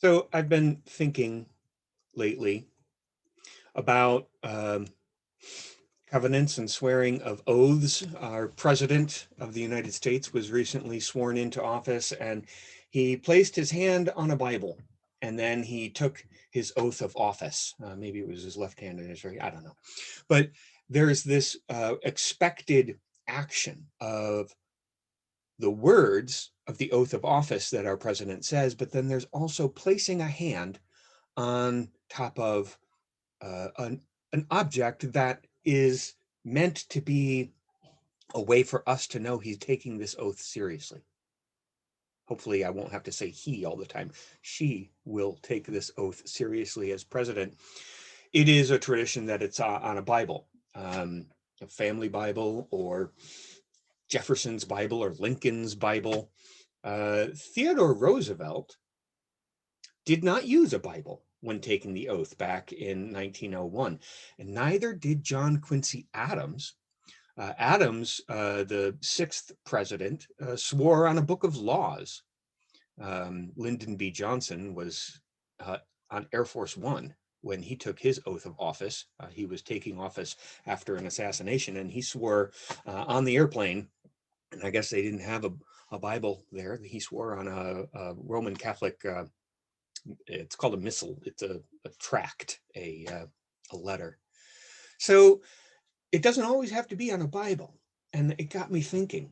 So I've been thinking lately about covenants and swearing of oaths. Our president of the United States was recently sworn into office, and he placed his hand on a Bible, and then he took his oath of office. Maybe it was his left hand and his right, I don't know. But there's this expected action of the words of the oath of office that our president says, but then there's also placing a hand on top of an object that is meant to be a way for us to know he's taking this oath seriously. Hopefully, I won't have to say he all the time. She will take this oath seriously as president. It is a tradition that it's on a Bible, a family Bible, or Jefferson's Bible, or Lincoln's Bible. Theodore Roosevelt did not use a Bible when taking the oath back in 1901, and neither did John Quincy Adams. Adams, the sixth president, swore on a book of laws. Lyndon B. Johnson was on Air Force One when he took his oath of office. He was taking office after an assassination, and he swore on the airplane. And I guess they didn't have a Bible there. He swore on a Roman Catholic, it's called a missal. It's a tract, a letter. So it doesn't always have to be on a Bible. And it got me thinking,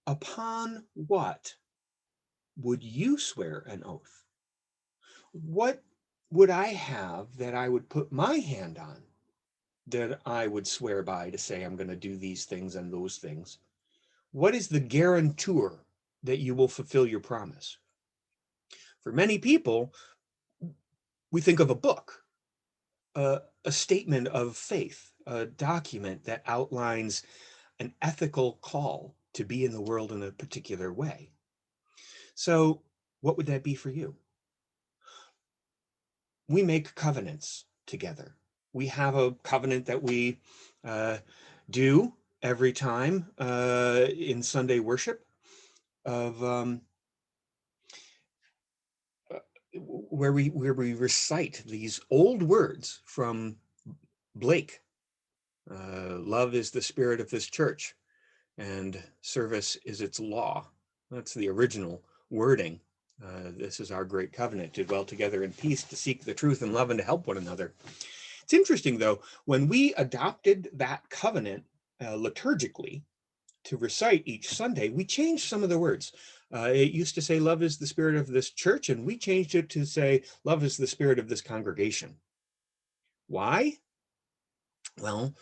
upon what would you swear an oath? What would I have that I would put my hand on, that I would swear by to say I'm going to do these things and those things? What is the guarantor that you will fulfill your promise? For many people, we think of a book, a statement of faith, a document that outlines an ethical call to be in the world in a particular way. So, what would that be for you? We make covenants together. We have a covenant that we uh, do every time in Sunday worship of where we recite these old words from Blake. Love is the spirit of this church, and service is its law. That's the original wording. This is our great covenant, to dwell together in peace, to seek the truth and love, and to help one another. It's interesting, though, when we adopted that covenant liturgically to recite each Sunday, we changed some of the words. It used to say, love is the spirit of this church, and we changed it to say, love is the spirit of this congregation. Why? Well,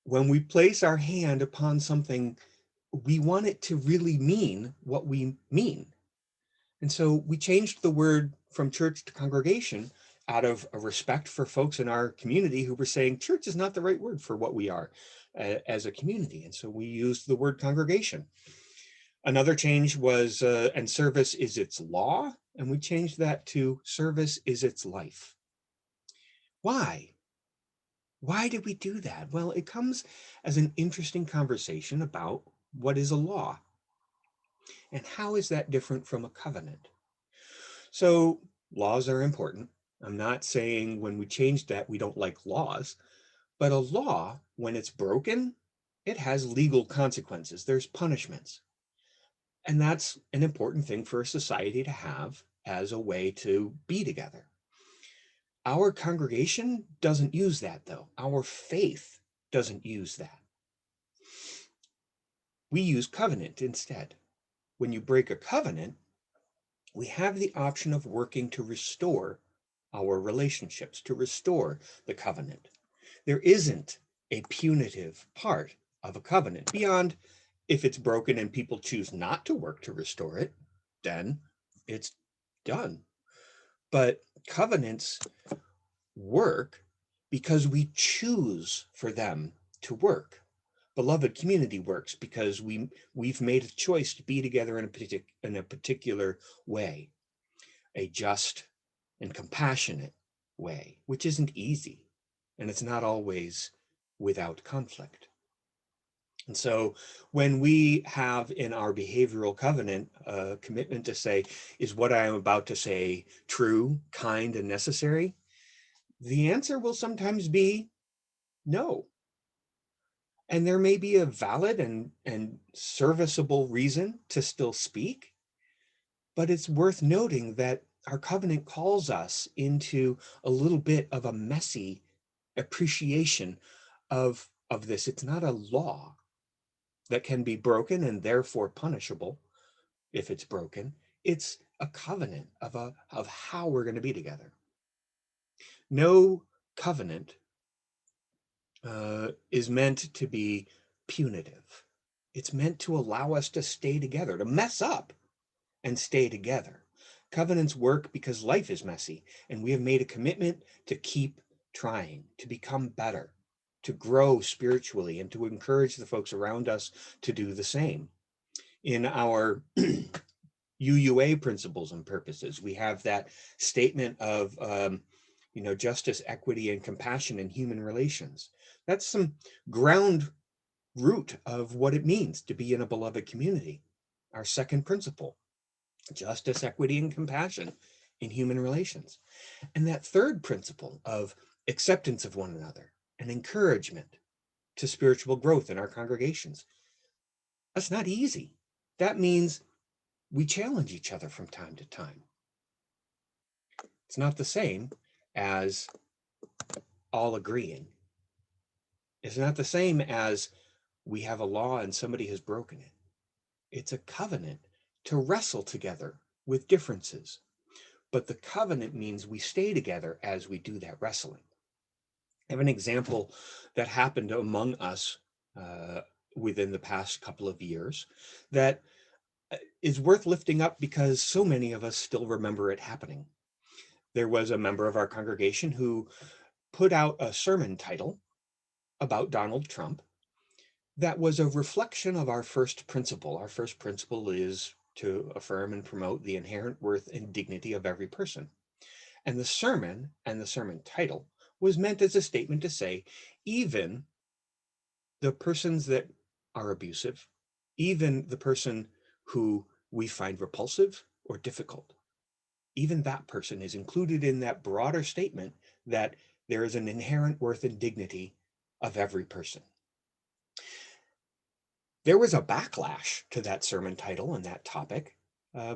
when we place our hand upon something, we want it to really mean what we mean. And so we changed the word from church to congregation out of a respect for folks in our community who were saying church is not the right word for what we are as a community. And so we used the word congregation. Another change was, and service is its law. And we changed that to service is its life. Why? Why did we do that? Well, it comes as an interesting conversation about what is a law and how is that different from a covenant. So laws are important. I'm not saying when we change that we don't like laws, but a law, when it's broken, it has legal consequences. There's punishments. And that's an important thing for a society to have as a way to be together. Our congregation doesn't use that, though. Our faith doesn't use that. We use covenant instead. When you break a covenant, we have the option of working to restore our relationships, to restore the covenant. There isn't a punitive part of a covenant beyond if it's broken and people choose not to work to restore it, then it's done. But covenants work because we choose for them to work. Beloved community works because we've made a choice to be together in a particular way, a just and compassionate way, which isn't easy, and it's not always without conflict. And so when we have in our behavioral covenant a commitment to say, is what I am about to say true, kind, and necessary? The answer will sometimes be no. And there may be a valid and serviceable reason to still speak, but it's worth noting that our covenant calls us into a little bit of a messy appreciation of this. It's not a law that can be broken and therefore punishable if it's broken. It's a covenant of how we're going to be together. No covenant is meant to be punitive. It's meant to allow us to stay together, to mess up and stay together. Covenants work because life is messy, and we have made a commitment to keep trying, to become better, to grow spiritually, and to encourage the folks around us to do the same. In our UUA principles and purposes, we have that statement of justice, equity, and compassion in human relations. That's some ground root of what it means to be in a beloved community. Our second principle, justice, equity, and compassion in human relations. And that third principle of acceptance of one another and encouragement to spiritual growth in our congregations. That's not easy. That means we challenge each other from time to time. It's not the same as all agreeing. It's not the same as we have a law and somebody has broken it. It's a covenant to wrestle together with differences. But the covenant means we stay together as we do that wrestling. I have an example that happened among us within the past couple of years that is worth lifting up because so many of us still remember it happening. There was a member of our congregation who put out a sermon title about Donald Trump that was a reflection of our first principle. Our first principle is to affirm and promote the inherent worth and dignity of every person. And the sermon and the sermon title was meant as a statement to say, even the persons that are abusive, even the person who we find repulsive or difficult, even that person is included in that broader statement that there is an inherent worth and dignity of every person. There was a backlash to that sermon title and that topic,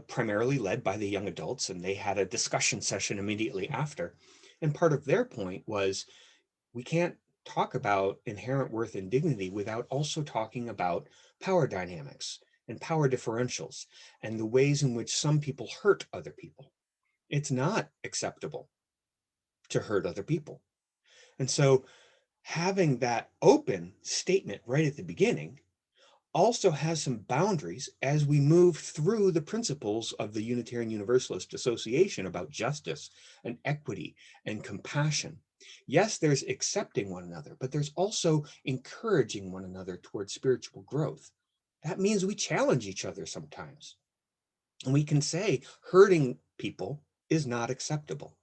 primarily led by the young adults, and they had a discussion session immediately after. And part of their point was, we can't talk about inherent worth and dignity without also talking about power dynamics and power differentials and the ways in which some people hurt other people. It's not acceptable to hurt other people. And so having that open statement right at the beginning also has some boundaries as we move through the principles of the Unitarian Universalist Association about justice and equity and compassion. Yes, there's accepting one another, but there's also encouraging one another towards spiritual growth. That means we challenge each other sometimes. And we can say hurting people is not acceptable.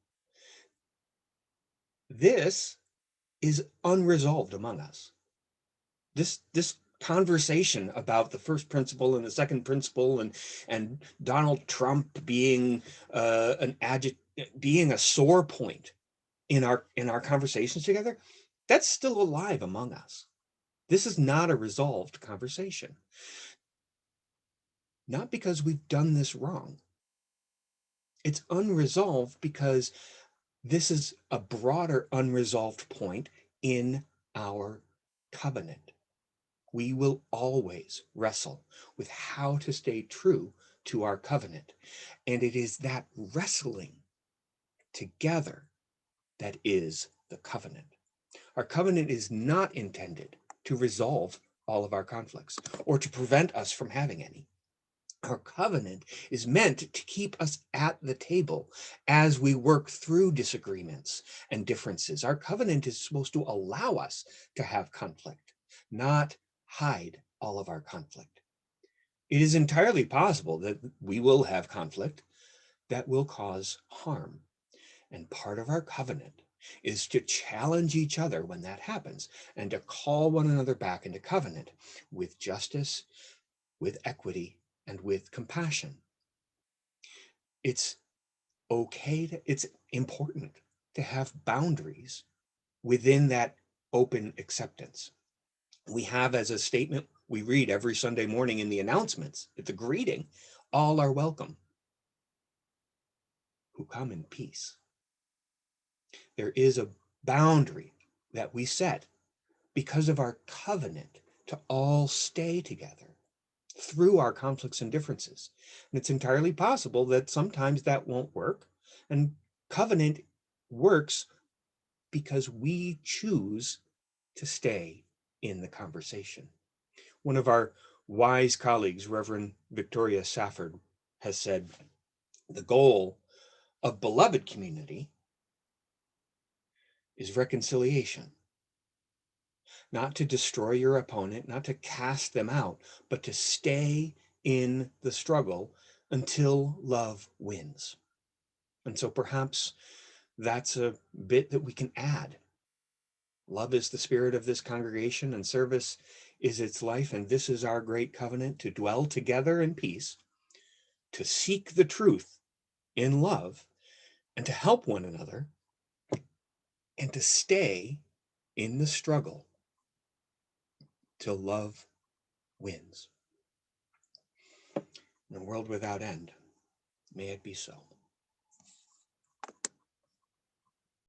This is unresolved among us. This conversation about the first principle and the second principle and Donald Trump being being a sore point in our conversations together, that's still alive among us. This is not a resolved conversation. Not because we've done this wrong. It's unresolved because this is a broader unresolved point in our covenant. We will always wrestle with how to stay true to our covenant. And it is that wrestling together that is the covenant. Our covenant is not intended to resolve all of our conflicts or to prevent us from having any. Our covenant is meant to keep us at the table as we work through disagreements and differences. Our covenant is supposed to allow us to have conflict, not hide all of our conflict. It is entirely possible that we will have conflict that will cause harm. And part of our covenant is to challenge each other when that happens and to call one another back into covenant with justice, with equity, and with compassion. It's it's important to have boundaries within that open acceptance. We have, as a statement we read every Sunday morning in the announcements, at the greeting, all are welcome who come in peace. There is a boundary that we set because of our covenant to all stay together through our conflicts and differences. And it's entirely possible that sometimes that won't work. And covenant works because we choose to stay in the conversation. One of our wise colleagues, Reverend Victoria Safford, has said, the goal of beloved community is reconciliation. Not to destroy your opponent, not to cast them out, but to stay in the struggle until love wins. And so perhaps that's a bit that we can add. Love is the spirit of this congregation, and service is its life. And this is our great covenant, to dwell together in peace, to seek the truth in love, and to help one another, and to stay in the struggle till love wins. In a world without end, may it be so.